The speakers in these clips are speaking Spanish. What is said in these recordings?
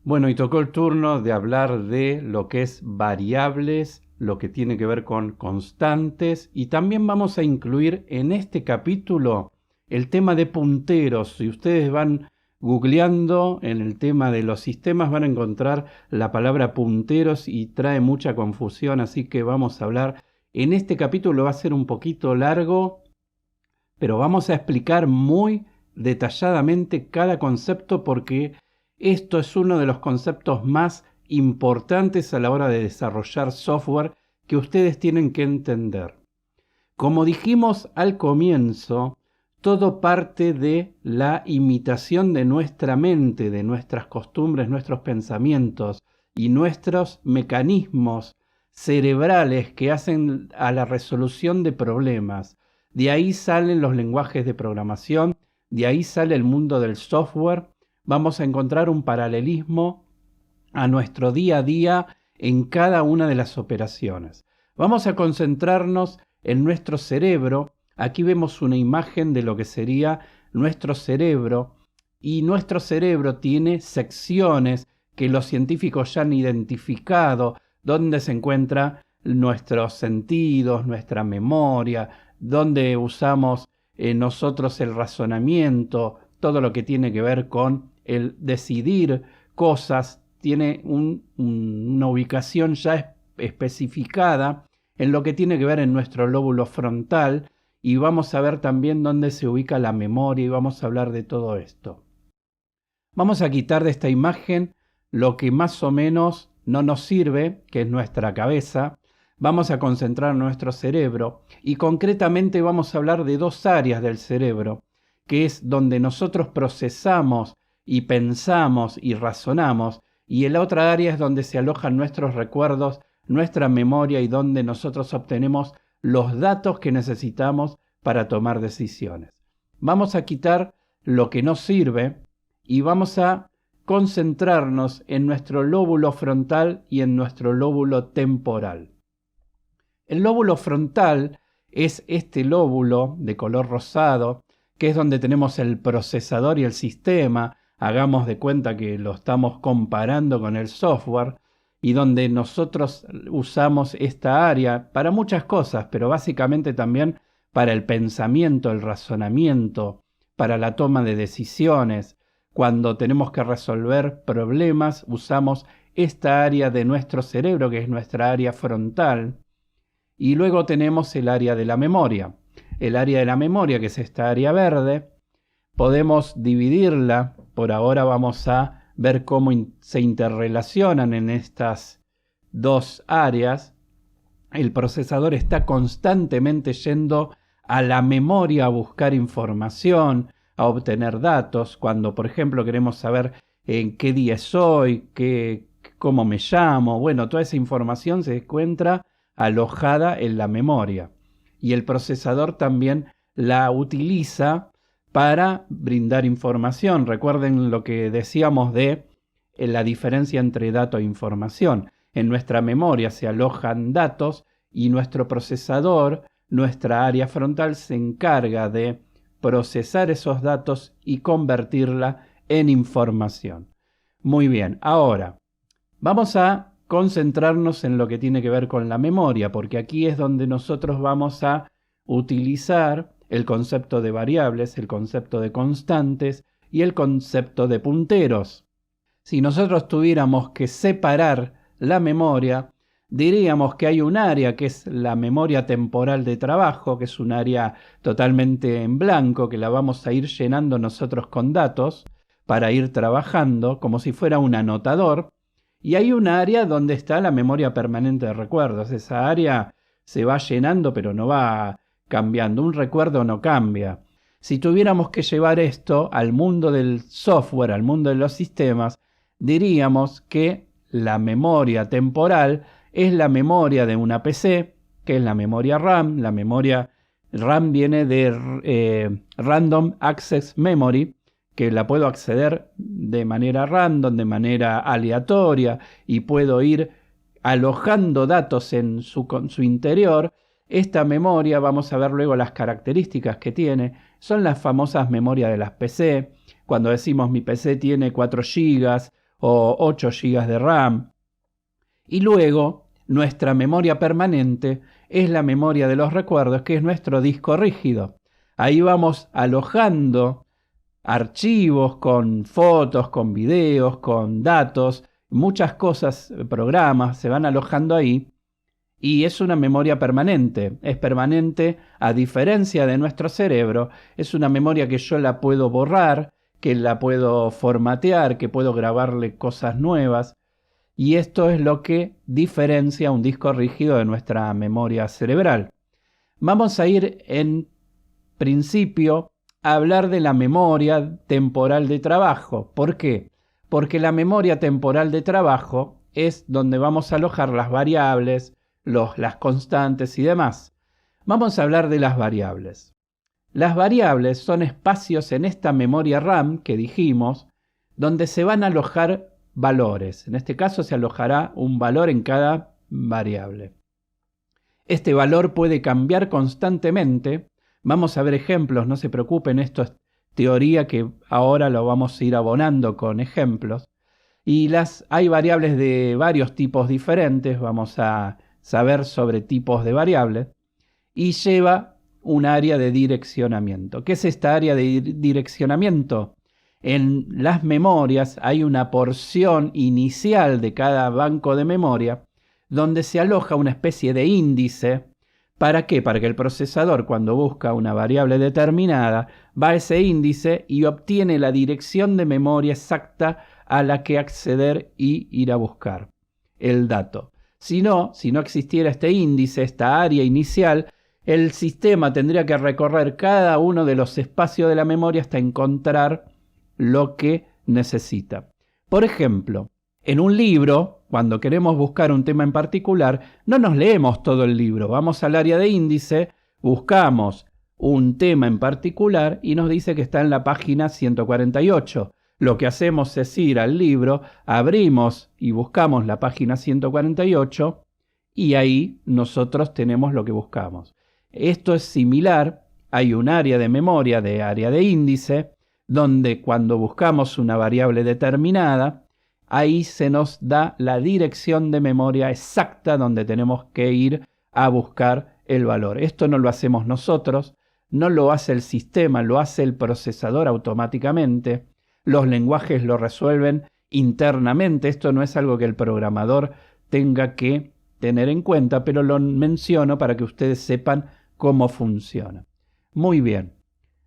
Bueno, y tocó el turno de hablar de lo que es variables, lo que tiene que ver con constantes, y también vamos a incluir en este capítulo el tema de punteros. Si ustedes van googleando en el tema de los sistemas van a encontrar la palabra punteros y trae mucha confusión, así que vamos a hablar. En este capítulo va a ser un poquito largo, pero vamos a explicar muy detalladamente cada concepto porque esto es uno de los conceptos más importantes a la hora de desarrollar software que ustedes tienen que entender. Como dijimos al comienzo, todo parte de la imitación de nuestra mente, de nuestras costumbres, nuestros pensamientos y nuestros mecanismos cerebrales que hacen a la resolución de problemas. De ahí salen los lenguajes de programación, de ahí sale el mundo del software. Vamos a encontrar un paralelismo a nuestro día a día en cada una de las operaciones. Vamos a concentrarnos en nuestro cerebro. Aquí vemos una imagen de lo que sería nuestro cerebro, y nuestro cerebro tiene secciones que los científicos ya han identificado, donde se encuentran nuestros sentidos, nuestra memoria, donde usamos nosotros el razonamiento, todo lo que tiene que ver con el decidir cosas, tiene una ubicación ya especificada en lo que tiene que ver en nuestro lóbulo frontal, y vamos a ver también dónde se ubica la memoria y vamos a hablar de todo esto. Vamos a quitar de esta imagen lo que más o menos no nos sirve, que es nuestra cabeza. Vamos a concentrar nuestro cerebro y concretamente vamos a hablar de dos áreas del cerebro, que es donde nosotros procesamos y pensamos y razonamos, y la otra área es donde se alojan nuestros recuerdos, nuestra memoria y donde nosotros obtenemos los datos que necesitamos para tomar decisiones. Vamos a quitar lo que no sirve y vamos a concentrarnos en nuestro lóbulo frontal y en nuestro lóbulo temporal. El lóbulo frontal es este lóbulo de color rosado, que es donde tenemos el procesador y el sistema. Hagamos de cuenta que lo estamos comparando con el software, y donde nosotros usamos esta área para muchas cosas, pero básicamente también para el pensamiento, el razonamiento, para la toma de decisiones. Cuando tenemos que resolver problemas, usamos esta área de nuestro cerebro, que es nuestra área frontal. Y luego tenemos el área de la memoria. El área de la memoria, que es esta área verde, podemos dividirla. Por ahora vamos a ver cómo se interrelacionan en estas dos áreas. El procesador está constantemente yendo a la memoria a buscar información, a obtener datos. Cuando, por ejemplo, queremos saber en qué día es hoy, cómo me llamo, bueno, toda esa información se encuentra alojada en la memoria. Y el procesador también la utiliza para brindar información. Recuerden lo que decíamos de la diferencia entre dato e información. En nuestra memoria se alojan datos y nuestro procesador, nuestra área frontal, se encarga de procesar esos datos y convertirla en información. Muy bien, ahora vamos a concentrarnos en lo que tiene que ver con la memoria, porque aquí es donde nosotros vamos a utilizar el concepto de variables, el concepto de constantes y el concepto de punteros. Si nosotros tuviéramos que separar la memoria, diríamos que hay un área que es la memoria temporal de trabajo, que es un área totalmente en blanco, que la vamos a ir llenando nosotros con datos para ir trabajando, como si fuera un anotador. Y hay un área donde está la memoria permanente de recuerdos. Esa área se va llenando, pero no va cambiando. Un recuerdo no cambia. Si tuviéramos que llevar esto al mundo del software, al mundo de los sistemas, diríamos que la memoria temporal es la memoria de una PC, que es la memoria RAM. La memoria RAM viene de Random Access Memory, que la puedo acceder de manera random, de manera aleatoria, y puedo ir alojando datos en su interior. Esta memoria, vamos a ver luego las características que tiene, son las famosas memorias de las PC. Cuando decimos mi PC tiene 4 GB o 8 GB de RAM. Y luego, nuestra memoria permanente es la memoria de los recuerdos, que es nuestro disco rígido. Ahí vamos alojando archivos con fotos, con videos, con datos, muchas cosas, programas se van alojando ahí. Y es una memoria permanente, es permanente a diferencia de nuestro cerebro, es una memoria que yo la puedo borrar, que la puedo formatear, que puedo grabarle cosas nuevas, y esto es lo que diferencia un disco rígido de nuestra memoria cerebral. Vamos a ir en principio a hablar de la memoria temporal de trabajo. ¿Por qué? Porque la memoria temporal de trabajo es donde vamos a alojar las variables, las constantes y demás. Vamos a hablar de las variables. Las variables son espacios en esta memoria RAM que dijimos, donde se van a alojar valores. En este caso se alojará un valor en cada variable. Este valor puede cambiar constantemente. Vamos a ver ejemplos, no se preocupen, esto es teoría que ahora lo vamos a ir abonando con ejemplos. Y hay variables de varios tipos diferentes, vamos a saber sobre tipos de variables, y lleva un área de direccionamiento. ¿Qué es esta área de direccionamiento? En las memorias hay una porción inicial de cada banco de memoria donde se aloja una especie de índice. ¿Para qué? Para que el procesador, cuando busca una variable determinada, va a ese índice y obtiene la dirección de memoria exacta a la que acceder y ir a buscar el dato. Si no existiera este índice, esta área inicial, el sistema tendría que recorrer cada uno de los espacios de la memoria hasta encontrar lo que necesita. Por ejemplo, en un libro, cuando queremos buscar un tema en particular, no nos leemos todo el libro. Vamos al área de índice, buscamos un tema en particular y nos dice que está en la página 148. Lo que hacemos es ir al libro, abrimos y buscamos la página 148 y ahí nosotros tenemos lo que buscamos. Esto es similar, hay un área de memoria de área de índice, donde cuando buscamos una variable determinada, ahí se nos da la dirección de memoria exacta donde tenemos que ir a buscar el valor. Esto no lo hacemos nosotros, no lo hace el sistema, lo hace el procesador automáticamente. Los lenguajes lo resuelven internamente. Esto no es algo que el programador tenga que tener en cuenta, pero lo menciono para que ustedes sepan cómo funciona. Muy bien.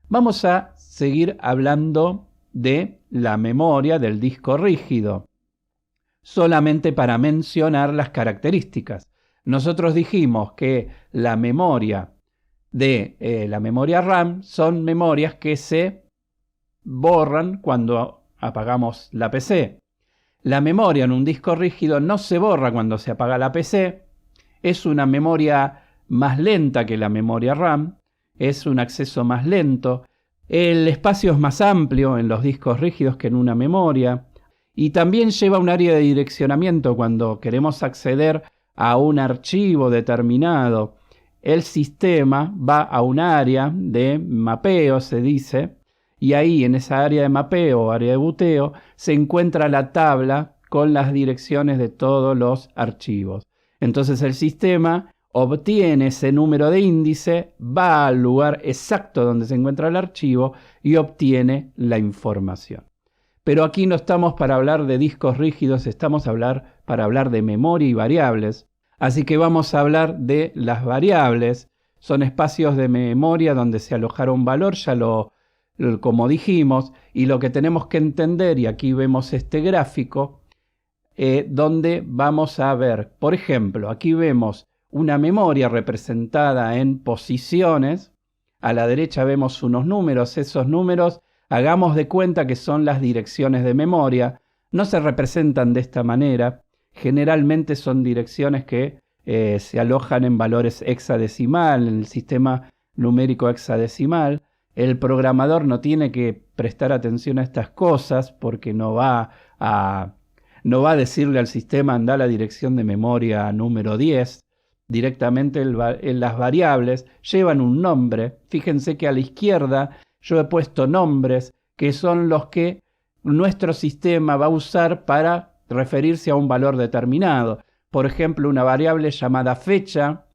Vamos a seguir hablando de la memoria del disco rígido, solamente para mencionar las características. Nosotros dijimos que la memoria de la memoria RAM son memorias que se borran cuando apagamos la PC. La memoria en un disco rígido no se borra cuando se apaga la PC, es una memoria más lenta que la memoria RAM, es un acceso más lento, el espacio es más amplio en los discos rígidos que en una memoria, y también lleva un área de direccionamiento cuando queremos acceder a un archivo determinado. El sistema va a un área de mapeo, se dice, y ahí en esa área de mapeo o área de buteo se encuentra la tabla con las direcciones de todos los archivos. Entonces el sistema obtiene ese número de índice, va al lugar exacto donde se encuentra el archivo y obtiene la información. Pero aquí no estamos para hablar de discos rígidos, estamos para hablar de memoria y variables. Así que vamos a hablar de las variables. Son espacios de memoria donde se alojará un valor, como dijimos, y lo que tenemos que entender, y aquí vemos este gráfico, donde vamos a ver, por ejemplo, aquí vemos una memoria representada en posiciones. A la derecha vemos unos números. Esos números, hagamos de cuenta que son las direcciones de memoria. No se representan de esta manera. Generalmente son direcciones que se alojan en valores hexadecimal, en el sistema numérico hexadecimal. El programador no tiene que prestar atención a estas cosas porque no va a decirle al sistema anda a la dirección de memoria número 10. Directamente las variables llevan un nombre. Fíjense que a la izquierda yo he puesto nombres que son los que nuestro sistema va a usar para referirse a un valor determinado. Por ejemplo, una variable llamada fecha,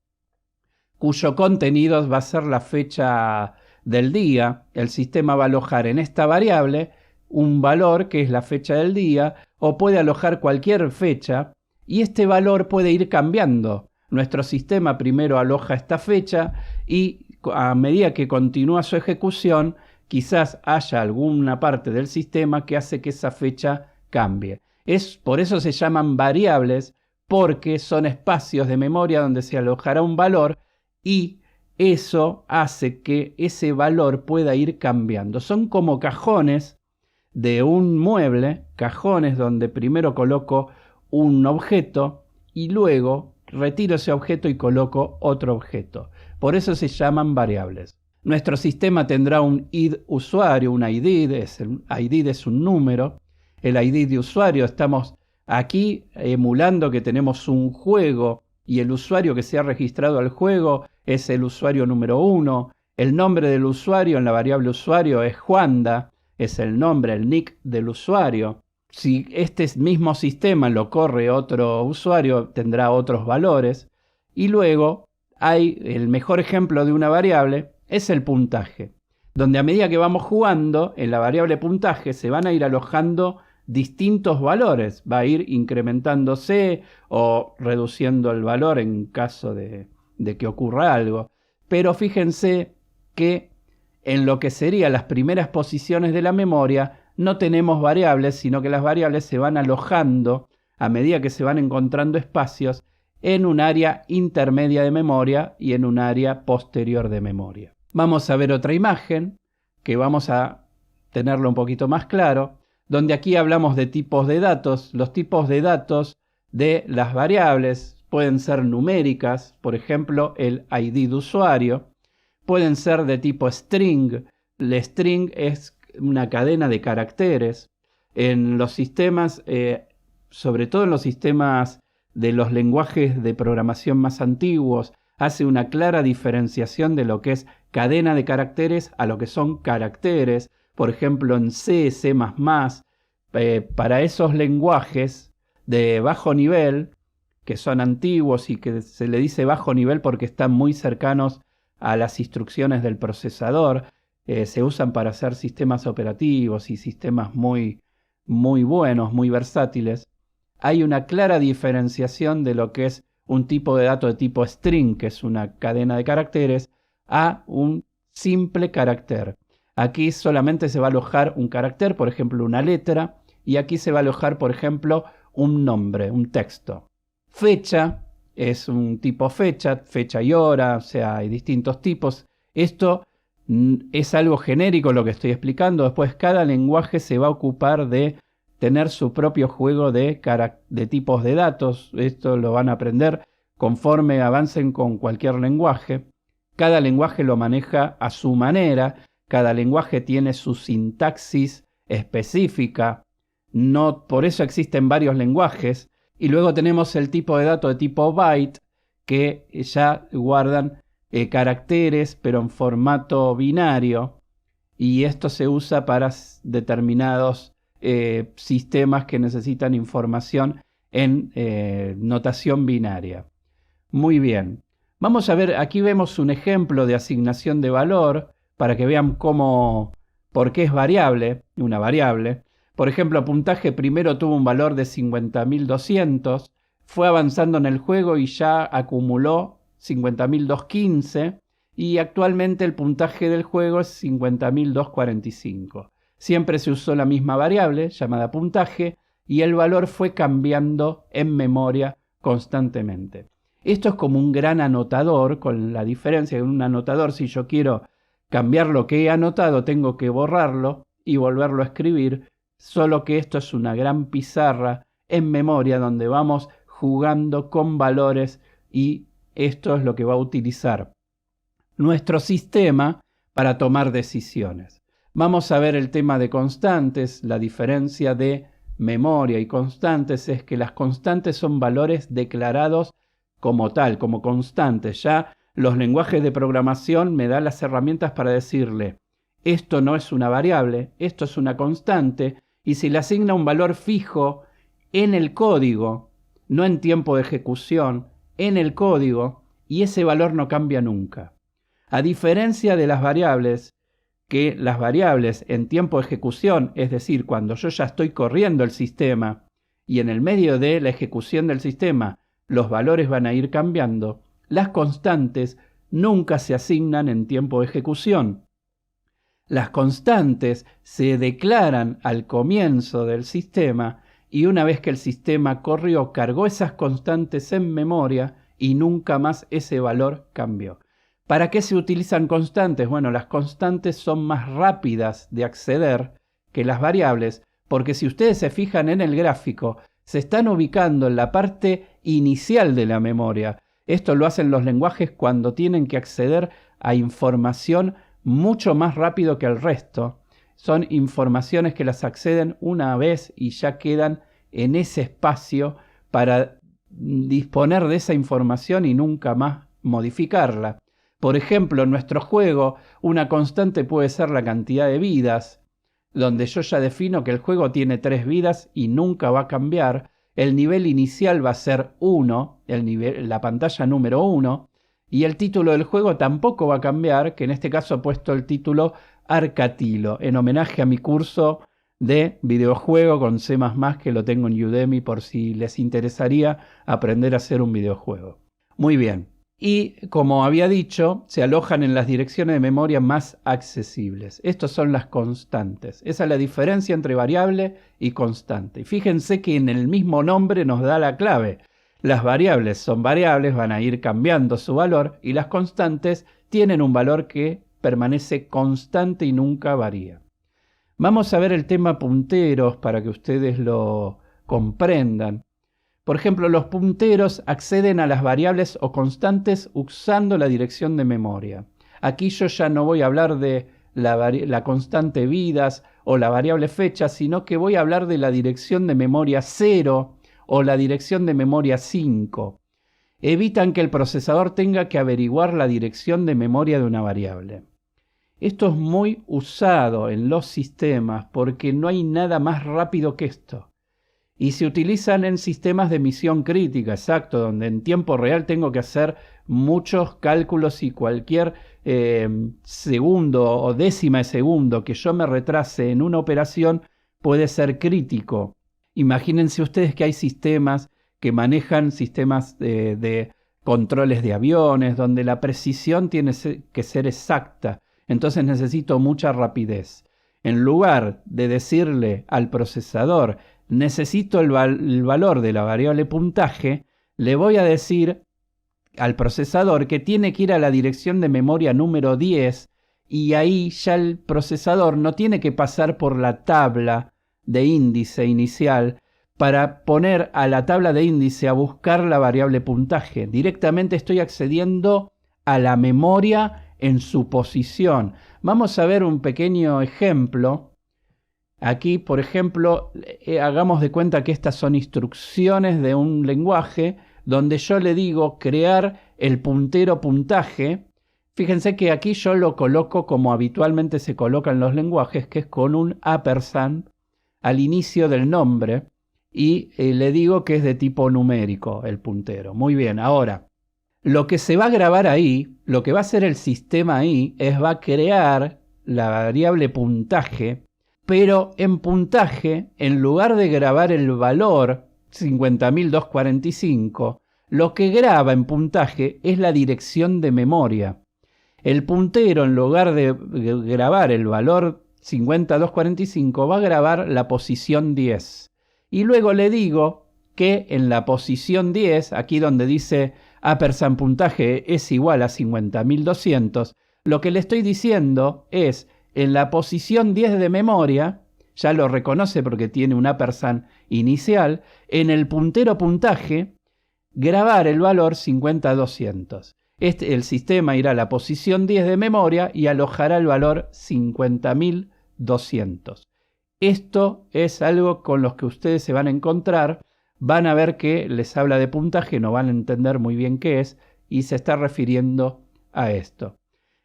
cuyo contenido va a ser la fecha del día. El sistema va a alojar en esta variable un valor que es la fecha del día, o puede alojar cualquier fecha, y este valor puede ir cambiando. Nuestro sistema primero aloja esta fecha y a medida que continúa su ejecución, quizás haya alguna parte del sistema que hace que esa fecha cambie. Por eso se llaman variables, porque son espacios de memoria donde se alojará un valor y eso hace que ese valor pueda ir cambiando. Son como cajones de un mueble, cajones donde primero coloco un objeto y luego retiro ese objeto y coloco otro objeto. Por eso se llaman variables. Nuestro sistema tendrá un id usuario, un ID, ID es un número. El ID de usuario, estamos aquí emulando que tenemos un juego y el usuario que se ha registrado al juego es el usuario número 1. El nombre del usuario en la variable usuario es Juanda, es el nombre, el nick del usuario. Si este mismo sistema lo corre otro usuario, tendrá otros valores. Y luego hay el mejor ejemplo de una variable, es el puntaje, donde a medida que vamos jugando, en la variable puntaje se van a ir alojando distintos valores. Va a ir incrementándose o reduciendo el valor en caso de que ocurra algo. Pero fíjense que en lo que serían las primeras posiciones de la memoria no tenemos variables, sino que las variables se van alojando a medida que se van encontrando espacios en un área intermedia de memoria y en un área posterior de memoria. Vamos a ver otra imagen que vamos a tenerlo un poquito más claro, donde aquí hablamos de tipos de datos. Los tipos de datos de las variables pueden ser numéricas, por ejemplo, el ID de usuario. Pueden ser de tipo string. El string es una cadena de caracteres. En los sistemas, sobre todo en los sistemas de los lenguajes de programación más antiguos, hace una clara diferenciación de lo que es cadena de caracteres a lo que son caracteres. Por ejemplo, en C, C++, para esos lenguajes de bajo nivel, que son antiguos y que se le dice bajo nivel porque están muy cercanos a las instrucciones del procesador, se usan para hacer sistemas operativos y sistemas muy buenos, muy versátiles. Hay una clara diferenciación de lo que es un tipo de dato de tipo string, que es una cadena de caracteres, a un simple carácter. Aquí solamente se va a alojar un carácter, por ejemplo una letra, y aquí se va a alojar, por ejemplo, un nombre, un texto. Fecha es un tipo fecha, fecha y hora, o sea, hay distintos tipos. Esto es algo genérico lo que estoy explicando. Después cada lenguaje se va a ocupar de tener su propio juego de tipos de datos. Esto lo van a aprender conforme avancen con cualquier lenguaje. Cada lenguaje lo maneja a su manera. Cada lenguaje tiene su sintaxis específica. No, por eso existen varios lenguajes. Y luego tenemos el tipo de dato de tipo byte, que ya guardan caracteres, pero en formato binario. Y esto se usa para determinados sistemas que necesitan información en notación binaria. Muy bien. Vamos a ver, aquí vemos un ejemplo de asignación de valor para que vean por qué es variable, una variable. Por ejemplo, puntaje primero tuvo un valor de 50.200, fue avanzando en el juego y ya acumuló 50.215 y actualmente el puntaje del juego es 50.245. Siempre se usó la misma variable llamada puntaje y el valor fue cambiando en memoria constantemente. Esto es como un gran anotador, con la diferencia que en un anotador, si yo quiero cambiar lo que he anotado, tengo que borrarlo y volverlo a escribir, solo que esto es una gran pizarra en memoria donde vamos jugando con valores y esto es lo que va a utilizar nuestro sistema para tomar decisiones. Vamos a ver el tema de constantes. La diferencia de memoria y constantes es que las constantes son valores declarados como tal, como constantes. Ya los lenguajes de programación me dan las herramientas para decirle, esto no es una variable, esto es una constante, y se le asigna un valor fijo en el código, no en tiempo de ejecución, en el código, y ese valor no cambia nunca. A diferencia de las variables, que las variables en tiempo de ejecución, es decir, cuando yo ya estoy corriendo el sistema y en el medio de la ejecución del sistema los valores van a ir cambiando, las constantes nunca se asignan en tiempo de ejecución. Las constantes se declaran al comienzo del sistema y una vez que el sistema corrió, cargó esas constantes en memoria y nunca más ese valor cambió. ¿Para qué se utilizan constantes? Bueno, las constantes son más rápidas de acceder que las variables, porque si ustedes se fijan en el gráfico, se están ubicando en la parte inicial de la memoria. Esto lo hacen los lenguajes cuando tienen que acceder a información mucho más rápido que el resto. Son informaciones que las acceden una vez y ya quedan en ese espacio para disponer de esa información y nunca más modificarla. Por ejemplo, en nuestro juego, una constante puede ser la cantidad de vidas, donde yo ya defino que el juego tiene 3 vidas y nunca va a cambiar. El nivel inicial va a ser 1, la pantalla número 1, y el título del juego tampoco va a cambiar, que en este caso he puesto el título Arcatilo, en homenaje a mi curso de videojuego con C++, que lo tengo en Udemy por si les interesaría aprender a hacer un videojuego. Muy bien. Y, como había dicho, se alojan en las direcciones de memoria más accesibles. Estas son las constantes. Esa es la diferencia entre variable y constante. Y fíjense que en el mismo nombre nos da la clave. Las variables son variables, van a ir cambiando su valor, y las constantes tienen un valor que permanece constante y nunca varía. Vamos a ver el tema punteros para que ustedes lo comprendan. Por ejemplo, los punteros acceden a las variables o constantes usando la dirección de memoria. Aquí yo ya no voy a hablar de la constante vidas o la variable fecha, sino que voy a hablar de la dirección de memoria 0 o la dirección de memoria 5. Evitan que el procesador tenga que averiguar la dirección de memoria de una variable. Esto es muy usado en los sistemas porque no hay nada más rápido que esto. Y se utilizan en sistemas de misión crítica, exacto, donde en tiempo real tengo que hacer muchos cálculos y cualquier segundo o décima de segundo que yo me retrase en una operación puede ser crítico. Imagínense ustedes que hay sistemas que manejan sistemas de controles de aviones, donde la precisión tiene que ser exacta. Entonces necesito mucha rapidez. En lugar de decirle al procesador necesito el valor de la variable puntaje, le voy a decir al procesador que tiene que ir a la dirección de memoria número 10 y ahí ya el procesador no tiene que pasar por la tabla de índice inicial para poner a la tabla de índice a buscar la variable puntaje. Directamente estoy accediendo a la memoria en su posición. Vamos a ver un pequeño ejemplo. Aquí, por ejemplo, hagamos de cuenta que estas son instrucciones de un lenguaje donde yo le digo crear el puntero puntaje. Fíjense que aquí yo lo coloco como habitualmente se coloca en los lenguajes, que es con un ampersand al inicio del nombre, y le digo que es de tipo numérico el puntero. Muy bien, ahora, lo que se va a grabar ahí, lo que va a hacer el sistema ahí, va a crear la variable puntaje, pero en puntaje, en lugar de grabar el valor 50.245, lo que graba en puntaje es la dirección de memoria. El puntero, en lugar de grabar el valor 50.245, va a grabar la posición 10. Y luego le digo que en la posición 10, aquí donde dice ampersand puntaje es igual a 50.200, lo que le estoy diciendo es en la posición 10 de memoria, ya lo reconoce porque tiene un ampersand inicial, en el puntero puntaje, grabar el valor 50.200. El sistema irá a la posición 10 de memoria y alojará el valor 50.200. Esto es algo con los que ustedes se van a encontrar, van a ver que les habla de puntaje, no van a entender muy bien qué es y se está refiriendo a esto.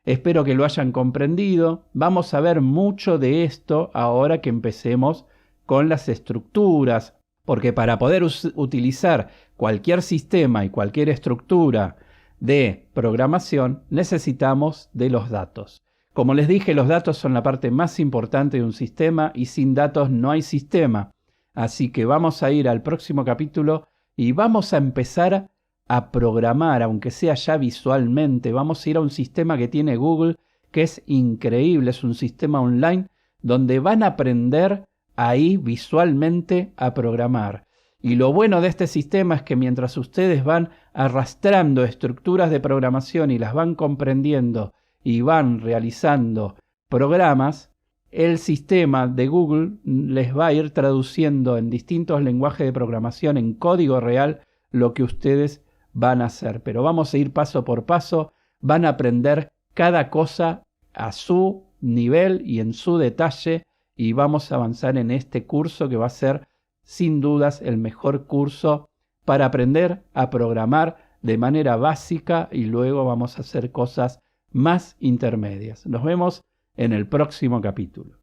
Espero que lo hayan comprendido. Vamos a ver mucho de esto ahora que empecemos con las estructuras, porque para poder utilizar cualquier sistema y cualquier estructura de programación necesitamos de los datos. Como les dije, los datos son la parte más importante de un sistema y sin datos no hay sistema. Así que vamos a ir al próximo capítulo y vamos a empezar a programar, aunque sea ya visualmente. Vamos a ir a un sistema que tiene Google que es increíble, es un sistema online donde van a aprender ahí visualmente a programar. Y lo bueno de este sistema es que mientras ustedes van arrastrando estructuras de programación y las van comprendiendo y van realizando programas, el sistema de Google les va a ir traduciendo en distintos lenguajes de programación en código real lo que ustedes van a hacer. Pero vamos a ir paso por paso, van a aprender cada cosa a su nivel y en su detalle y vamos a avanzar en este curso que va a ser sin dudas el mejor curso para aprender a programar de manera básica y luego vamos a hacer cosas más intermedias. Nos vemos en el próximo capítulo.